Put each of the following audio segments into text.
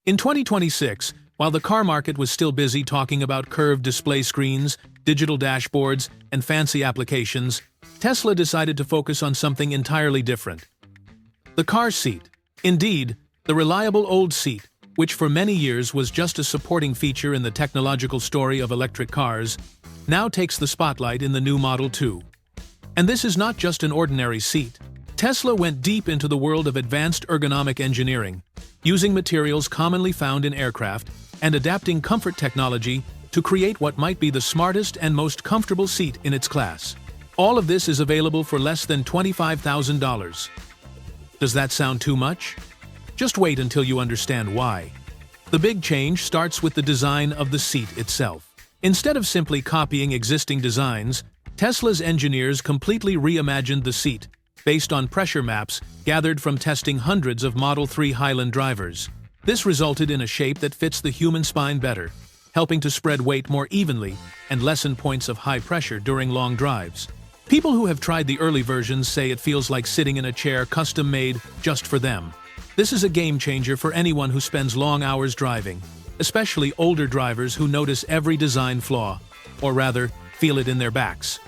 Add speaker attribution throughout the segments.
Speaker 1: In 2026, while the car market was still busy talking about curved display screens, digital dashboards, and fancy applications, Tesla decided to focus on something entirely different. The car seat. Indeed, the reliable old seat, which for many years was just a supporting feature in the technological story of electric cars, now takes the spotlight in the new Model 2. And this is not just an ordinary seat. Tesla went deep into the world of advanced ergonomic engineering, using materials commonly found in aircraft and adapting comfort technology to create what might be the smartest and most comfortable seat in its class. All of this is available for less than $25,000. Does that sound too much? Just wait until you understand why. The big change starts with the design of the seat itself. Instead of simply copying existing designs, Tesla's engineers completely reimagined the seat based on pressure maps gathered from testing hundreds of Model 3 Highland drivers. This resulted in a shape that fits the human spine better, helping to spread weight more evenly and lessen points of high pressure during long drives. People who have tried the early versions say it feels like sitting in a chair custom-made just for them. This is a game-changer for anyone who spends long hours driving, especially older drivers who notice every design flaw, or rather, feel it in their backs.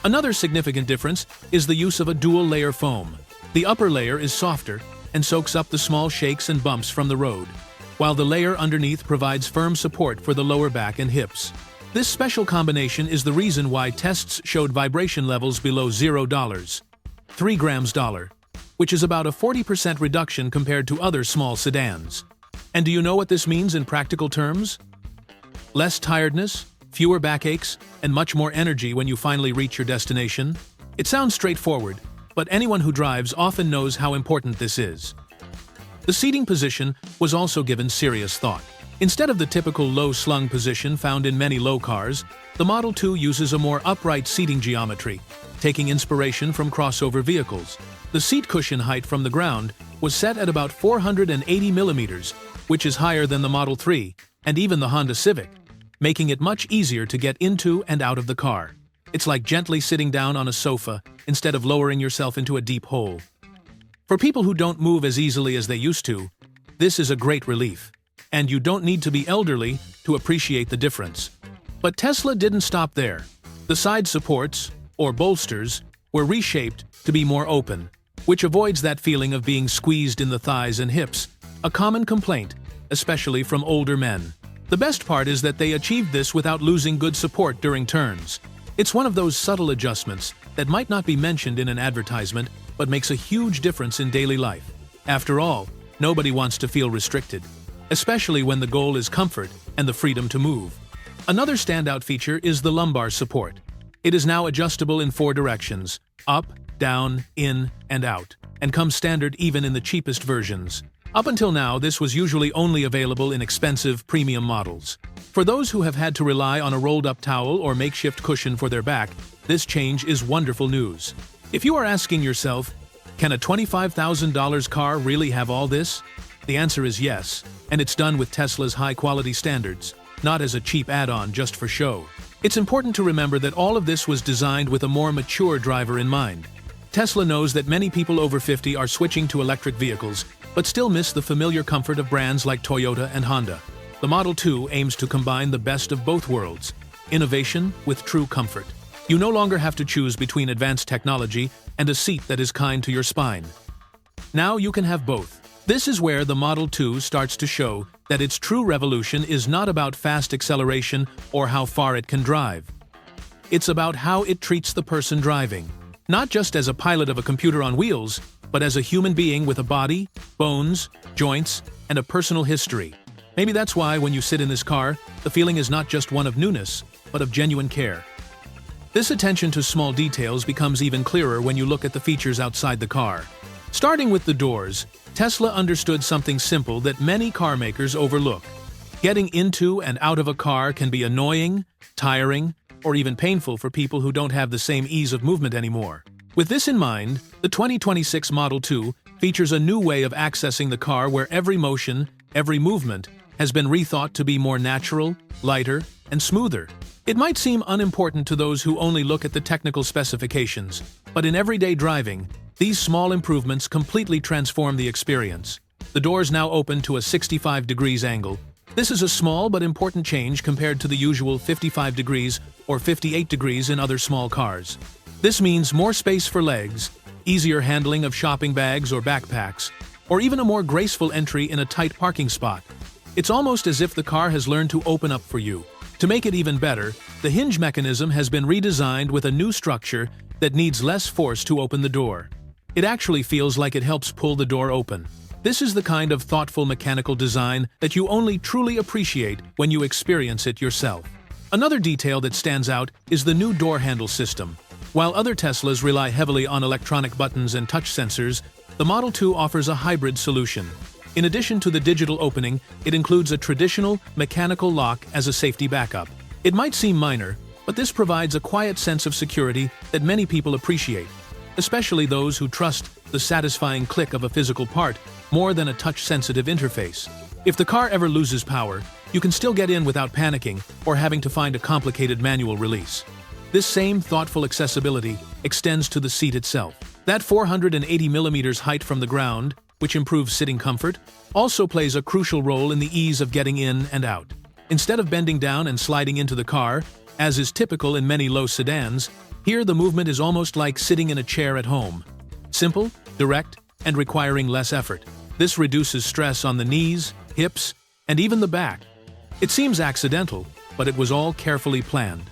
Speaker 1: Another significant difference is the use of a dual-layer foam. The upper layer is softer and soaks up the small shakes and bumps from the road, while the layer underneath provides firm support for the lower back and hips. This special combination is the reason why tests showed vibration levels below $0, 3 grams dollar, which is about a 40% reduction compared to other small sedans. And do you know what this means in practical terms? Less tiredness, fewer backaches, and much more energy when you finally reach your destination? It sounds straightforward, but anyone who drives often knows how important this is. The seating position was also given serious thought. Instead of the typical low-slung position found in many low cars, the Model 2 uses a more upright seating geometry, taking inspiration from crossover vehicles. The seat cushion height from the ground was set at about 480 millimeters, which is higher than the Model 3 and even the Honda Civic, making it much easier to get into and out of the car. It's like gently sitting down on a sofa instead of lowering yourself into a deep hole. For people who don't move as easily as they used to, this is a great relief. And you don't need to be elderly to appreciate the difference. But Tesla didn't stop there. The side supports, or bolsters, were reshaped to be more open, which avoids that feeling of being squeezed in the thighs and hips, a common complaint, especially from older men. The best part is that they achieved this without losing good support during turns. It's one of those subtle adjustments that might not be mentioned in an advertisement, but makes a huge difference in daily life. After all, nobody wants to feel restricted, especially when the goal is comfort and the freedom to move. Another standout feature is the lumbar support. It is now adjustable in 4 directions: up, down, in, and out, and comes standard even in the cheapest versions. Up until now, this was usually only available in expensive, premium models. For those who have had to rely on a rolled-up towel or makeshift cushion for their back, this change is wonderful news. If you are asking yourself, can a $25,000 car really have all this? The answer is yes, and it's done with Tesla's high-quality standards, not as a cheap add-on just for show. It's important to remember that all of this was designed with a more mature driver in mind. Tesla knows that many people over 50 are switching to electric vehicles, but still miss the familiar comfort of brands like Toyota and Honda. The Model 2 aims to combine the best of both worlds, innovation with true comfort. You no longer have to choose between advanced technology and a seat that is kind to your spine. Now you can have both. This is where the Model 2 starts to show that its true revolution is not about fast acceleration or how far it can drive. It's about how it treats the person driving, not just as a pilot of a computer on wheels, but as a human being with a body, bones, joints, and a personal history. Maybe that's why when you sit in this car, the feeling is not just one of newness, but of genuine care. This attention to small details becomes even clearer when you look at the features outside the car. Starting with the doors, Tesla understood something simple that many car makers overlook. Getting into and out of a car can be annoying, tiring, or even painful for people who don't have the same ease of movement anymore. With this in mind, the 2026 Model 2 features a new way of accessing the car where every motion, every movement, has been rethought to be more natural, lighter, and smoother. It might seem unimportant to those who only look at the technical specifications, but in everyday driving, these small improvements completely transform the experience. The doors now open to a 65 degrees angle. This is a small but important change compared to the usual 55 degrees or 58 degrees in other small cars. This means more space for legs, easier handling of shopping bags or backpacks, or even a more graceful entry in a tight parking spot. It's almost as if the car has learned to open up for you. To make it even better, the hinge mechanism has been redesigned with a new structure that needs less force to open the door. It actually feels like it helps pull the door open. This is the kind of thoughtful mechanical design that you only truly appreciate when you experience it yourself. Another detail that stands out is the new door handle system. While other Teslas rely heavily on electronic buttons and touch sensors, the Model 2 offers a hybrid solution. In addition to the digital opening, it includes a traditional, mechanical lock as a safety backup. It might seem minor, but this provides a quiet sense of security that many people appreciate, especially those who trust the satisfying click of a physical part more than a touch-sensitive interface. If the car ever loses power, you can still get in without panicking or having to find a complicated manual release. This same thoughtful accessibility extends to the seat itself. That 480 millimeters height from the ground, which improves sitting comfort, also plays a crucial role in the ease of getting in and out. Instead of bending down and sliding into the car, as is typical in many low sedans, here the movement is almost like sitting in a chair at home. Simple, direct, and requiring less effort. This reduces stress on the knees, hips, and even the back. It seems accidental, but it was all carefully planned.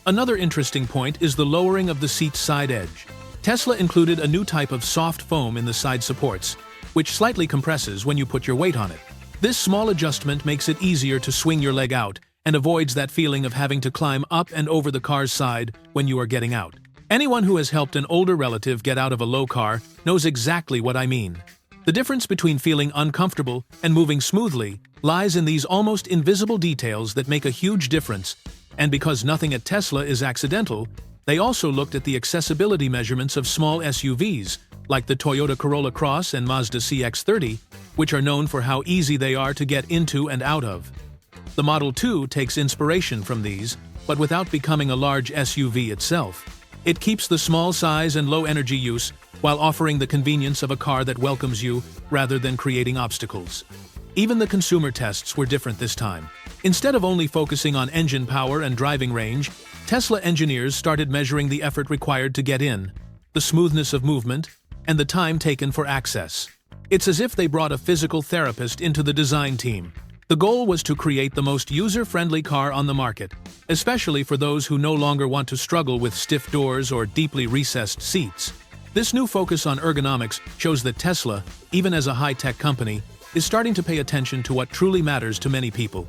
Speaker 1: Another interesting point is the lowering of the seat's side edge. Tesla included a new type of soft foam in the side supports, which slightly compresses when you put your weight on it. This small adjustment makes it easier to swing your leg out and avoids that feeling of having to climb up and over the car's side when you are getting out. Anyone who has helped an older relative get out of a low car knows exactly what I mean. The difference between feeling uncomfortable and moving smoothly lies in these almost invisible details that make a huge difference, and because nothing at Tesla is accidental, they also looked at the accessibility measurements of small SUVs, like the Toyota Corolla Cross and Mazda CX-30, which are known for how easy they are to get into and out of. The Model 2 takes inspiration from these, but without becoming a large SUV itself. It keeps the small size and low energy use while offering the convenience of a car that welcomes you rather than creating obstacles. Even the consumer tests were different this time. Instead of only focusing on engine power and driving range, Tesla engineers started measuring the effort required to get in, the smoothness of movement, and the time taken for access. It's as if they brought a physical therapist into the design team. The goal was to create the most user-friendly car on the market, especially for those who no longer want to struggle with stiff doors or deeply recessed seats. This new focus on ergonomics shows that Tesla, even as a high-tech company, is starting to pay attention to what truly matters to many people: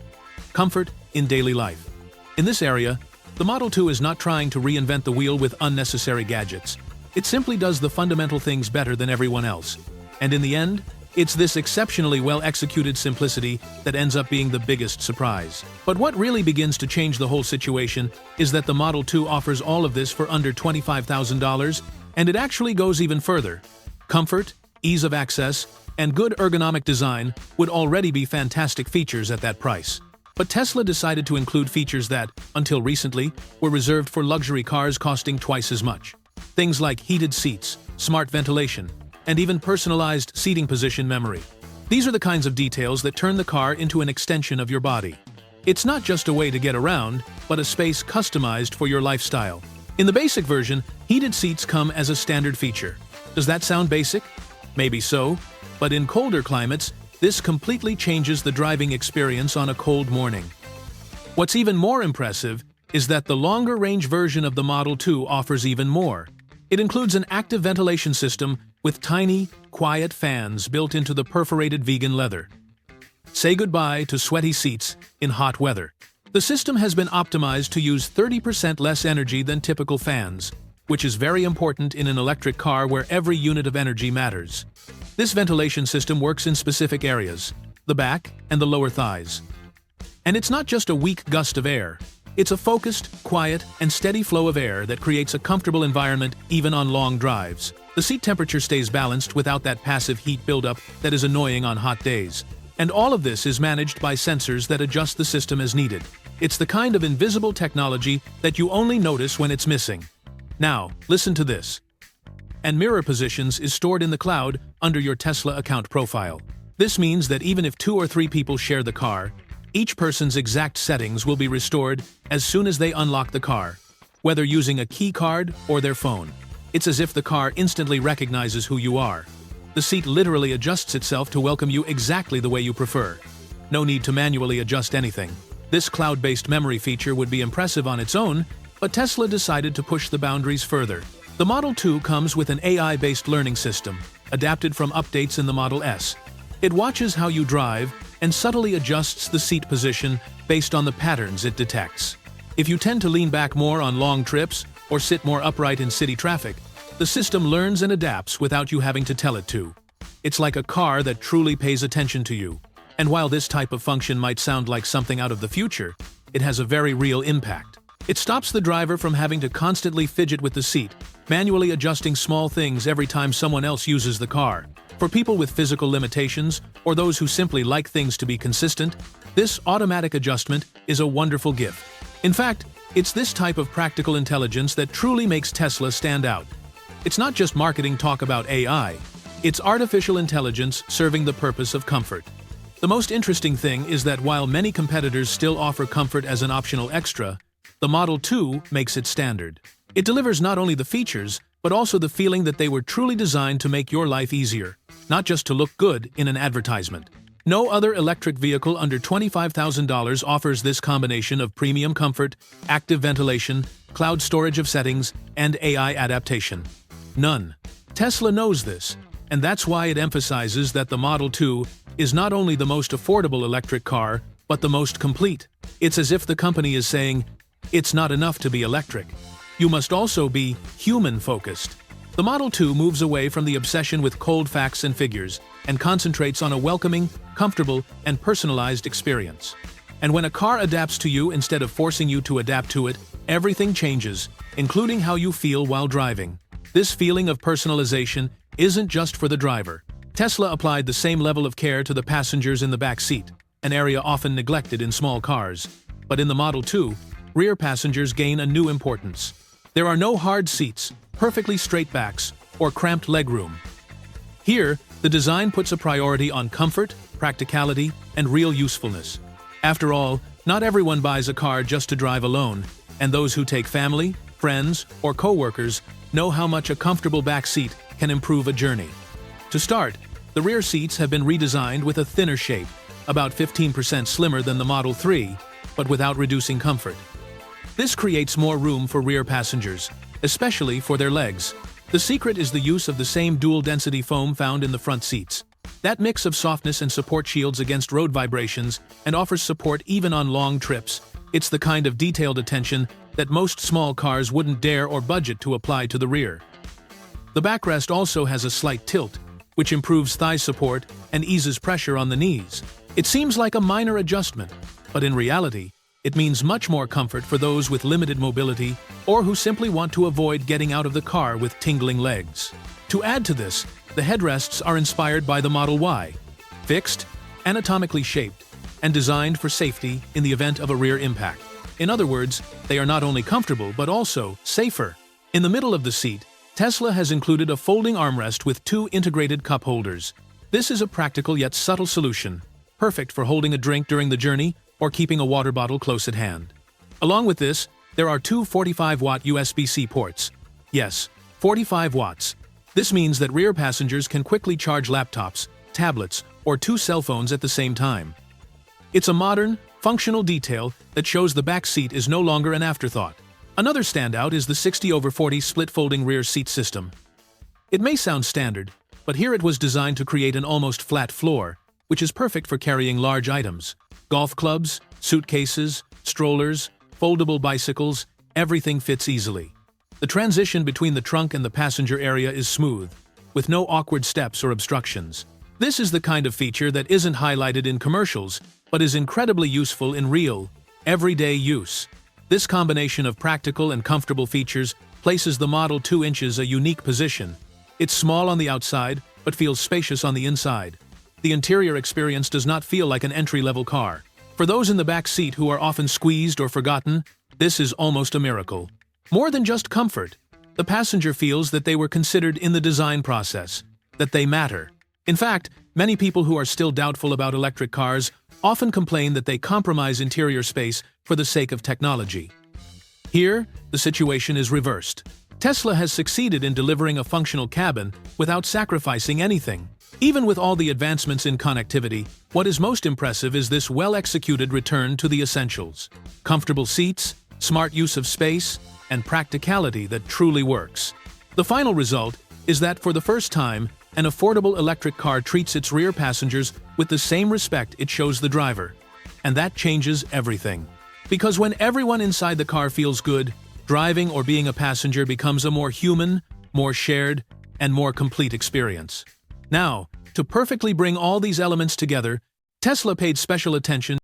Speaker 1: comfort in daily life. In this area, the Model 2 is not trying to reinvent the wheel with unnecessary gadgets. It simply does the fundamental things better than everyone else. And in the end, it's this exceptionally well-executed simplicity that ends up being the biggest surprise. But what really begins to change the whole situation is that the Model 2 offers all of this for under $25,000, and it actually goes even further. Comfort, ease of access, and good ergonomic design would already be fantastic features at that price. But Tesla decided to include features that, until recently, were reserved for luxury cars costing twice as much. Things like heated seats, smart ventilation, and even personalized seating position memory. These are the kinds of details that turn the car into an extension of your body. It's not just a way to get around, but a space customized for your lifestyle. In the basic version, heated seats come as a standard feature. Does that sound basic? Maybe so, but in colder climates, this completely changes the driving experience on a cold morning. What's even more impressive is that the longer-range version of the Model 2 offers even more. It includes an active ventilation system with tiny, quiet fans built into the perforated vegan leather. Say goodbye to sweaty seats in hot weather. The system has been optimized to use 30% less energy than typical fans, which is very important in an electric car where every unit of energy matters. This ventilation system works in specific areas, the back and the lower thighs. And it's not just a weak gust of air. It's a focused, quiet, and steady flow of air that creates a comfortable environment even on long drives. The seat temperature stays balanced without that passive heat buildup that is annoying on hot days. And all of this is managed by sensors that adjust the system as needed. It's the kind of invisible technology that you only notice when it's missing. Now, listen to this. And mirror positions is stored in the cloud under your Tesla account profile. This means that even if 2 or 3 people share the car, each person's exact settings will be restored as soon as they unlock the car, whether using a key card or their phone. It's as if the car instantly recognizes who you are. The seat literally adjusts itself to welcome you exactly the way you prefer. No need to manually adjust anything. This cloud-based memory feature would be impressive on its own, but Tesla decided to push the boundaries further. The Model 2 comes with an AI-based learning system, adapted from updates in the Model S. It watches how you drive and subtly adjusts the seat position based on the patterns it detects. If you tend to lean back more on long trips or sit more upright in city traffic, the system learns and adapts without you having to tell it to. It's like a car that truly pays attention to you. And while this type of function might sound like something out of the future, it has a very real impact. It stops the driver from having to constantly fidget with the seat, manually adjusting small things every time someone else uses the car. For people with physical limitations, or those who simply like things to be consistent, this automatic adjustment is a wonderful gift. In fact, it's this type of practical intelligence that truly makes Tesla stand out. It's not just marketing talk about AI, it's artificial intelligence serving the purpose of comfort. The most interesting thing is that while many competitors still offer comfort as an optional extra, the Model 2 makes it standard. It delivers not only the features, but also the feeling that they were truly designed to make your life easier, not just to look good in an advertisement. No other electric vehicle under $25,000 offers this combination of premium comfort, active ventilation, cloud storage of settings, and AI adaptation. None. Tesla knows this, and that's why it emphasizes that the Model 2 is not only the most affordable electric car, but the most complete. It's as if the company is saying, it's not enough to be electric. You must also be human-focused. The Model 2 moves away from the obsession with cold facts and figures and concentrates on a welcoming, comfortable, and personalized experience. And when a car adapts to you instead of forcing you to adapt to it, everything changes, including how you feel while driving. This feeling of personalization isn't just for the driver. Tesla applied the same level of care to the passengers in the back seat, an area often neglected in small cars. But in the Model 2, rear passengers gain a new importance. There are no hard seats, perfectly straight backs, or cramped legroom. Here, the design puts a priority on comfort, practicality, and real usefulness. After all, not everyone buys a car just to drive alone, and those who take family, friends, or co-workers know how much a comfortable back seat can improve a journey. To start, the rear seats have been redesigned with a thinner shape, about 15% slimmer than the Model 3, but without reducing comfort. This creates more room for rear passengers, especially for their legs. The secret is the use of the same dual-density foam found in the front seats. That mix of softness and support shields against road vibrations and offers support even on long trips. It's the kind of detailed attention that most small cars wouldn't dare or budget to apply to the rear. The backrest also has a slight tilt, which improves thigh support and eases pressure on the knees. It seems like a minor adjustment, but in reality, it means much more comfort for those with limited mobility or who simply want to avoid getting out of the car with tingling legs. To add to this, the headrests are inspired by the Model Y, fixed, anatomically shaped, and designed for safety in the event of a rear impact. In other words, they are not only comfortable but also safer. In the middle of the seat, Tesla has included a folding armrest with 2 integrated cup holders. This is a practical yet subtle solution, perfect for holding a drink during the journey or keeping a water bottle close at hand. Along with this, there are 2 45-watt USB-C ports. Yes, 45 watts. This means that rear passengers can quickly charge laptops, tablets, or 2 cell phones at the same time. It's a modern, functional detail that shows the back seat is no longer an afterthought. Another standout is the 60/40 split-folding rear seat system. It may sound standard, but here it was designed to create an almost flat floor, which is perfect for carrying large items. Golf clubs, suitcases, strollers, foldable bicycles, everything fits easily. The transition between the trunk and the passenger area is smooth, with no awkward steps or obstructions. This is the kind of feature that isn't highlighted in commercials, but is incredibly useful in real, everyday use. This combination of practical and comfortable features places the Model 2 inches a unique position. It's small on the outside, but feels spacious on the inside. The interior experience does not feel like an entry-level car. For those in the back seat who are often squeezed or forgotten, this is almost a miracle. More than just comfort, the passenger feels that they were considered in the design process, that they matter. In fact, many people who are still doubtful about electric cars often complain that they compromise interior space for the sake of technology. Here, the situation is reversed. Tesla has succeeded in delivering a functional cabin without sacrificing anything. Even with all the advancements in connectivity, what is most impressive is this well-executed return to the essentials: comfortable seats, smart use of space, and practicality that truly works. The final result is that, for the first time, an affordable electric car treats its rear passengers with the same respect it shows the driver. And that changes everything. Because when everyone inside the car feels good, driving or being a passenger becomes a more human, more shared, and more complete experience. Now, to perfectly bring all these elements together, Tesla paid special attention